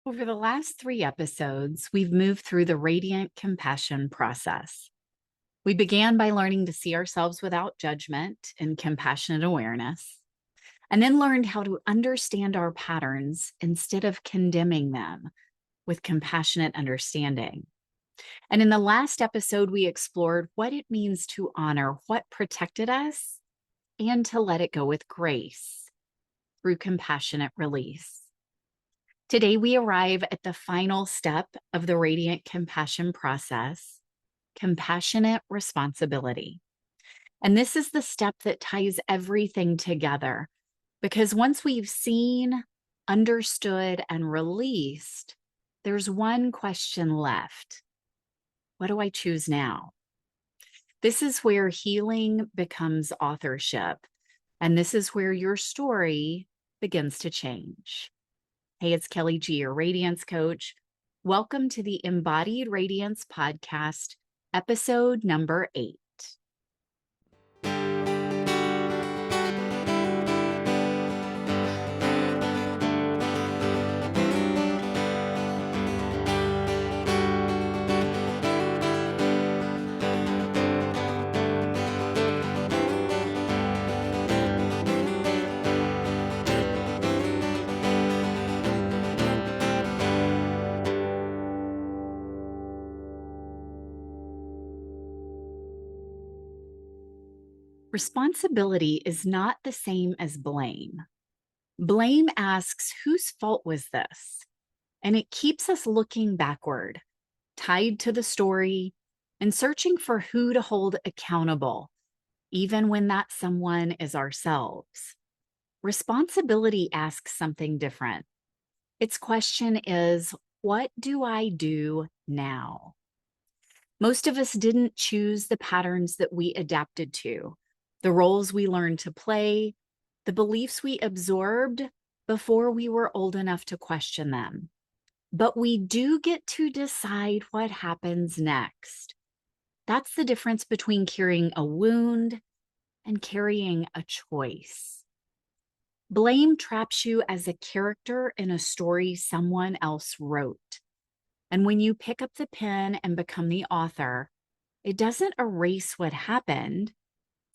Over the last 3 episodes, we've moved through the radiant compassion process. We began by learning to see ourselves without judgment and compassionate awareness, and then learned how to understand our patterns instead of condemning them with compassionate understanding. And in the last episode, we explored what it means to honor what protected us and to let it go with grace through compassionate release. Today, we arrive at the final step of the radiant compassion process, compassionate responsibility. And this is the step that ties everything together because once we've seen, understood, and released, there's one question left. What do I choose now? This is where healing becomes authorship. And this is where your story begins to change. Hey, it's Kelly G, your Radiance coach. Welcome to the Embodied Radiance podcast, episode number 8. Responsibility is not the same as blame. Blame asks, whose fault was this? And it keeps us looking backward, tied to the story, and searching for who to hold accountable, even when that someone is ourselves. Responsibility asks something different. Its question is, what do I do now? Most of us didn't choose the patterns that we adapted to, the roles we learned to play, the beliefs we absorbed before we were old enough to question them. But we do get to decide what happens next. That's the difference between carrying a wound and carrying a choice. Blame traps you as a character in a story someone else wrote. And when you pick up the pen and become the author, it doesn't erase what happened.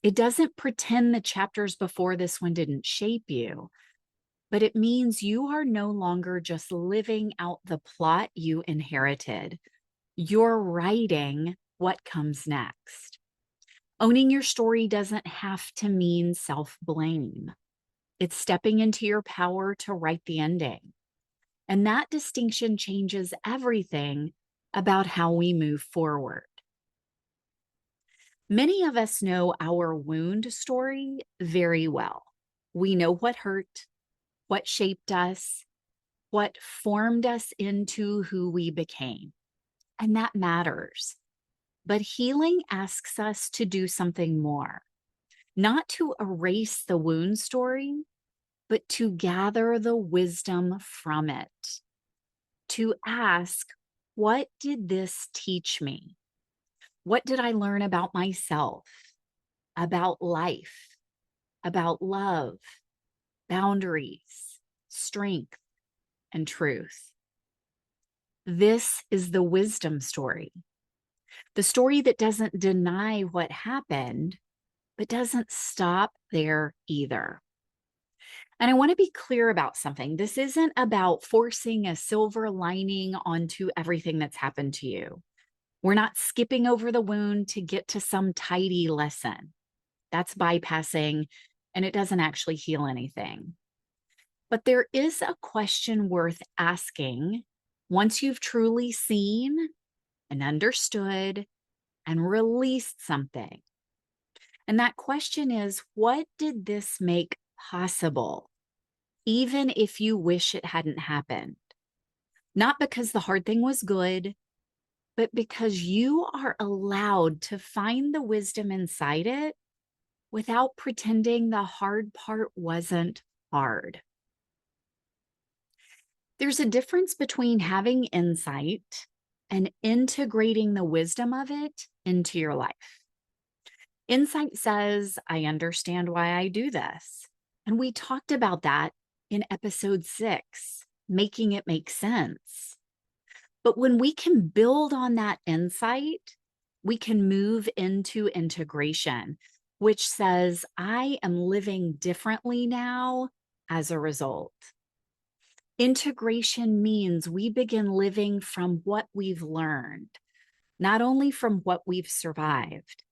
It doesn't pretend the chapters before this one didn't shape you, but it means you are no longer just living out the plot you inherited. You're writing what comes next. Owning your story doesn't have to mean self-blame. It's stepping into your power to write the ending. And that distinction changes everything about how we move forward. Many of us know our wound story very well. We know what hurt, what shaped us, what formed us into who we became. And that matters. But healing asks us to do something more, not to erase the wound story, but to gather the wisdom from it, to ask, what did this teach me? What did I learn about myself, about life, about love, boundaries, strength, and truth? This is the wisdom story, the story that doesn't deny what happened, but doesn't stop there either. And I want to be clear about something. This isn't about forcing a silver lining onto everything that's happened to you. We're not skipping over the wound to get to some tidy lesson. That's bypassing, and it doesn't actually heal anything. But there is a question worth asking once you've truly seen and understood and released something. And that question is, what did this make possible, even if you wish it hadn't happened? Not because the hard thing was good, but because you are allowed to find the wisdom inside it without pretending the hard part wasn't hard. There's a difference between having insight and integrating the wisdom of it into your life. Insight says, I understand why I do this. And we talked about that in episode 6. making it make sense. But when we can build on that insight, we can move into integration, which says, I am living differently now as a result. Integration means we begin living from what we've learned, not only from what we've survived.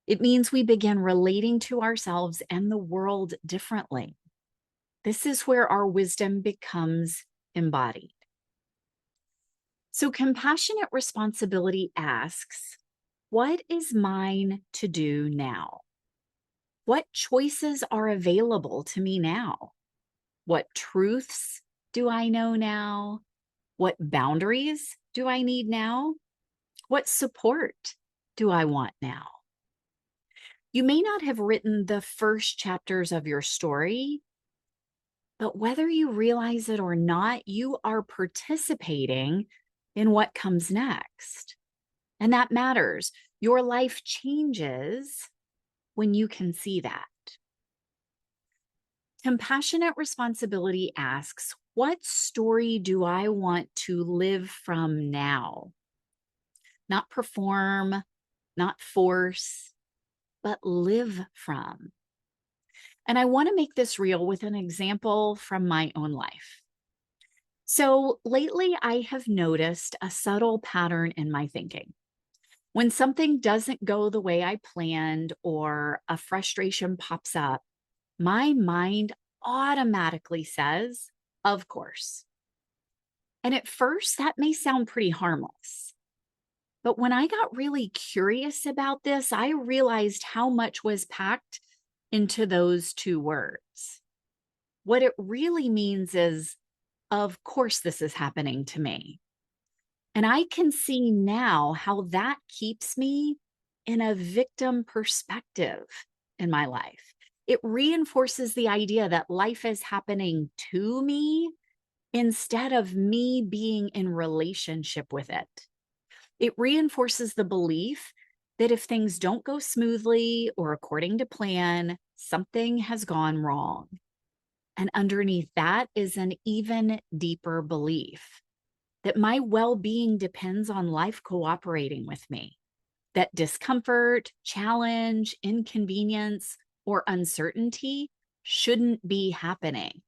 It means we begin relating to ourselves and the world differently. This is where our wisdom becomes embodied. So, compassionate responsibility asks, what is mine to do now? What choices are available to me now? What truths do I know now? What boundaries do I need now? What support do I want now? You may not have written the first chapters of your story, but whether you realize it or not, you are participating in what comes next. And that matters. Your life changes when you can see that. Compassionate responsibility asks, what story do I want to live from now? Not perform, not force, but live from. And I want to make this real with an example from my own life. So lately, I have noticed a subtle pattern in my thinking. When something doesn't go the way I planned or a frustration pops up, my mind automatically says, of course. And at first, that may sound pretty harmless. But when I got really curious about this, I realized how much was packed into those two words. What it really means is, of course, this is happening to me. And I can see now how that keeps me in a victim perspective in my life. It reinforces the idea that life is happening to me instead of me being in relationship with it. It reinforces the belief that if things don't go smoothly or according to plan, something has gone wrong. And underneath that is an even deeper belief that my well-being depends on life cooperating with me, that discomfort, challenge, inconvenience, or uncertainty shouldn't be happening.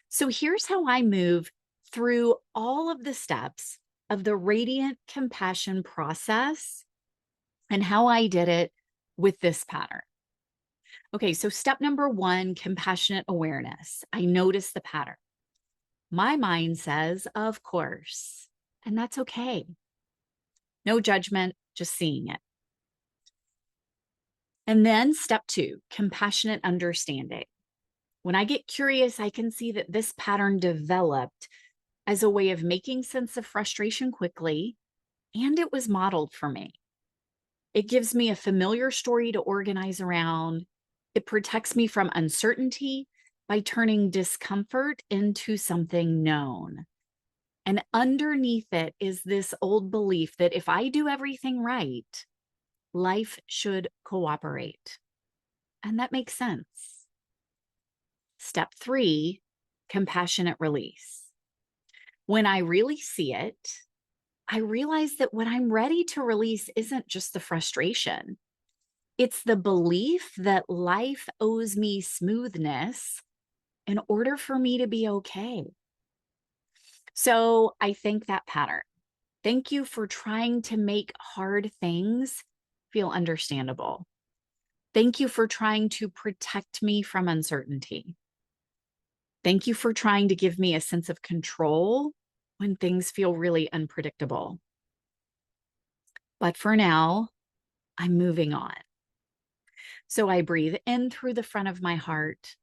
So here's how I move through all of the steps of the radiant compassion process and how I did it with this pattern. Okay, so step number 1, compassionate awareness. I notice the pattern. My mind says, of course, and that's okay. No judgment, just seeing it. And then step 2, compassionate understanding. When I get curious, I can see that this pattern developed as a way of making sense of frustration quickly, and it was modeled for me. It gives me a familiar story to organize around. It protects me from uncertainty by turning discomfort into something known. And underneath it is this old belief that if I do everything right, life should cooperate. And that makes sense. Step 3, compassionate release. When I really see it, I realize that what I'm ready to release isn't just the frustration. It's the belief that life owes me smoothness in order for me to be okay. So I thank that pattern. Thank you for trying to make hard things feel understandable. Thank you for trying to protect me from uncertainty. Thank you for trying to give me a sense of control when things feel really unpredictable. But for now, I'm moving on. So I breathe in through the front of my heart,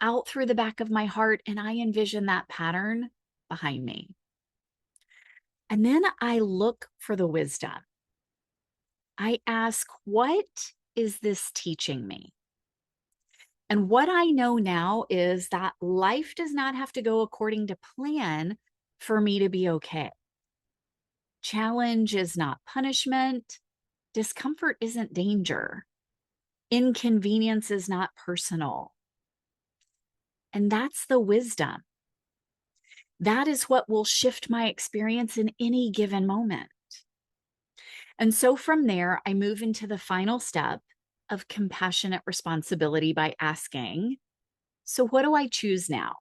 out through the back of my heart, and I envision that pattern behind me. And then I look for the wisdom. I ask, what is this teaching me? And what I know now is that life does not have to go according to plan for me to be okay. Challenge is not punishment. Discomfort isn't danger. Inconvenience is not personal. And that's the wisdom. That is what will shift my experience in any given moment. And so from there, I move into the final step of compassionate responsibility by asking, so what do I choose now?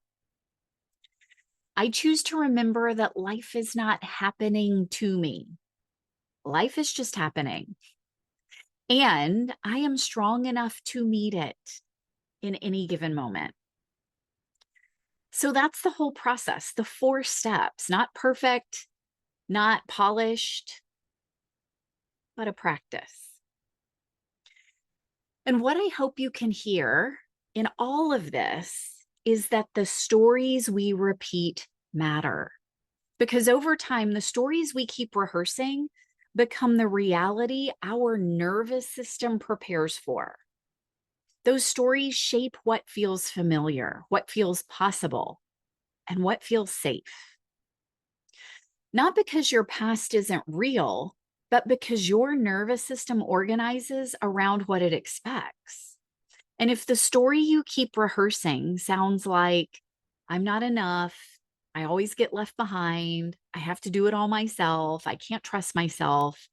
I choose to remember that life is not happening to me. Life is just happening. And I am strong enough to meet it in any given moment. So that's the whole process, the 4 steps, not perfect, not polished, but a practice. And what I hope you can hear in all of this is that the stories we repeat matter. Because over time, the stories we keep rehearsing become the reality our nervous system prepares for. Those stories shape what feels familiar, what feels possible, and what feels safe. Not because your past isn't real, but because your nervous system organizes around what it expects. And if the story you keep rehearsing sounds like, I'm not enough, I always get left behind, I have to do it all myself, I can't trust myself,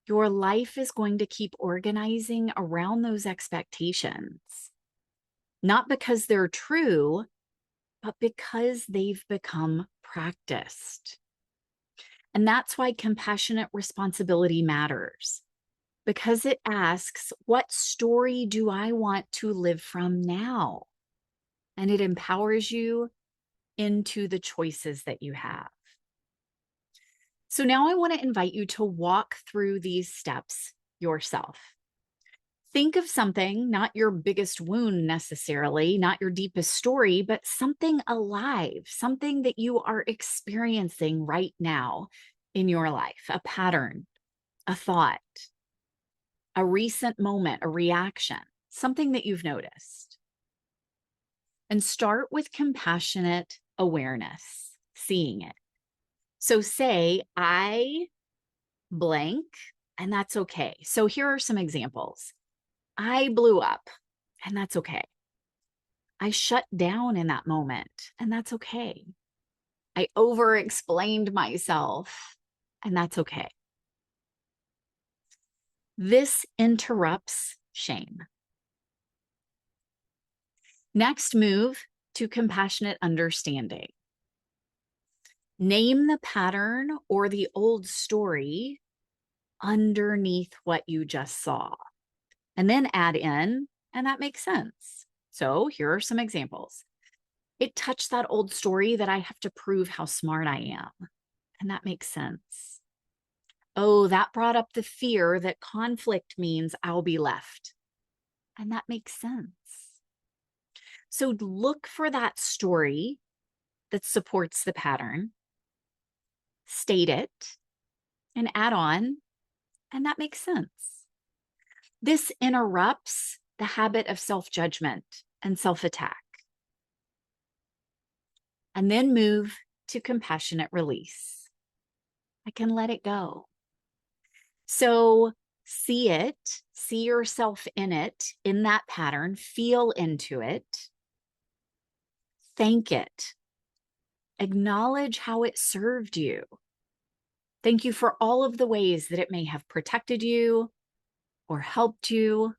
your life is going to keep organizing around those expectations. Not because they're true, but because they've become practiced. And that's why compassionate responsibility matters, because it asks, what story do I want to live from now? And it empowers you into the choices that you have. So now I want to invite you to walk through these steps yourself. Think of something, not your biggest wound necessarily, not your deepest story, but something alive, something that you are experiencing right now in your life, a pattern, a thought, a recent moment, a reaction, something that you've noticed. And start with compassionate awareness, seeing it. So say, I blank, and that's okay. So here are some examples. I blew up, and that's okay. I shut down in that moment, and that's okay. I over-explained myself, and that's okay. This interrupts shame. Next, move to compassionate understanding. Name the pattern or the old story underneath what you just saw, and then add in, and that makes sense. So here are some examples. It touched that old story that I have to prove how smart I am, and that makes sense. Oh, that brought up the fear that conflict means I'll be left, and that makes sense. So look for that story that supports the pattern, state it, and add on, and that makes sense. This interrupts the habit of self-judgment and self-attack. And then move to compassionate release. I can let it go. So see it, see yourself in it, in that pattern, feel into it, thank it, acknowledge how it served you. Thank you for all of the ways that it may have protected you or helped you.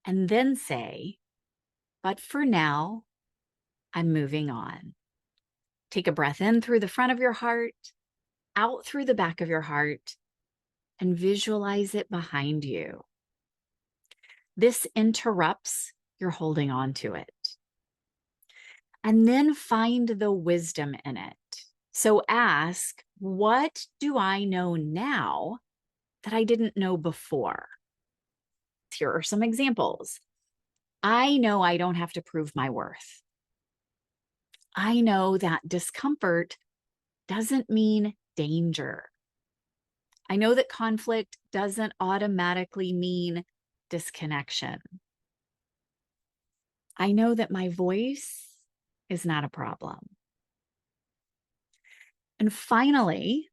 And then say, but for now, I'm moving on. Take a breath in through the front of your heart, out through the back of your heart, and visualize it behind you. This interrupts your holding on to it. And then find the wisdom in it. So ask, what do I know now that I didn't know before? Here are some examples. I know I don't have to prove my worth. I know that discomfort doesn't mean danger. I know that conflict doesn't automatically mean disconnection. I know that my voice is not a problem. And finally,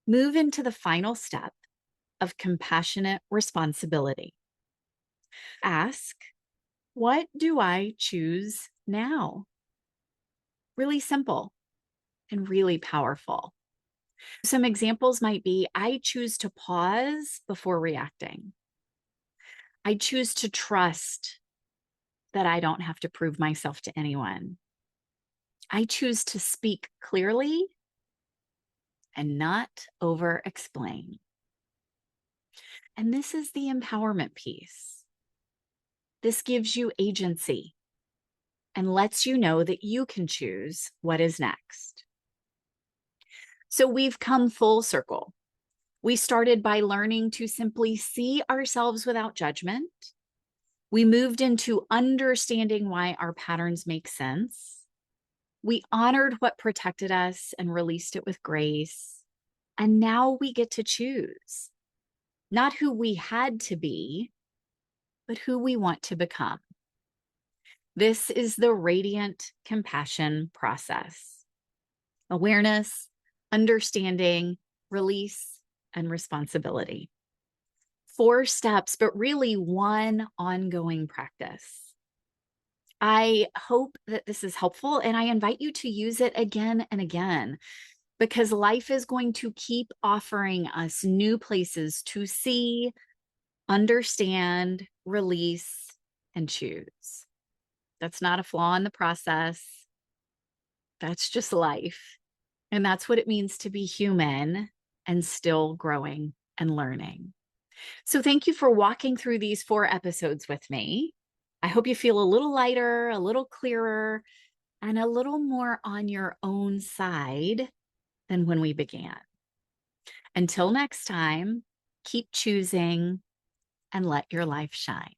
move into the final step of compassionate responsibility. Ask, what do I choose now? Really simple and really powerful. Some examples might be I choose to pause before reacting. I choose to trust that I don't have to prove myself to anyone. I choose to speak clearly and not over explain. And this is the empowerment piece. This gives you agency and lets you know that you can choose what is next. So we've come full circle. We started by learning to simply see ourselves without judgment. We moved into understanding why our patterns make sense. We honored what protected us and released it with grace. And now we get to choose not who we had to be, but who we want to become. This is the radiant compassion process: awareness, understanding, release, and responsibility. 4 steps, but really one ongoing practice. I hope that this is helpful, and I invite you to use it again and again, because life is going to keep offering us new places to see, understand, release, and choose. That's not a flaw in the process. That's just life. And that's what it means to be human and still growing and learning. So thank you for walking through these 4 episodes with me. I hope you feel a little lighter, a little clearer, and a little more on your own side than when we began. Until next time, keep choosing and let your life shine.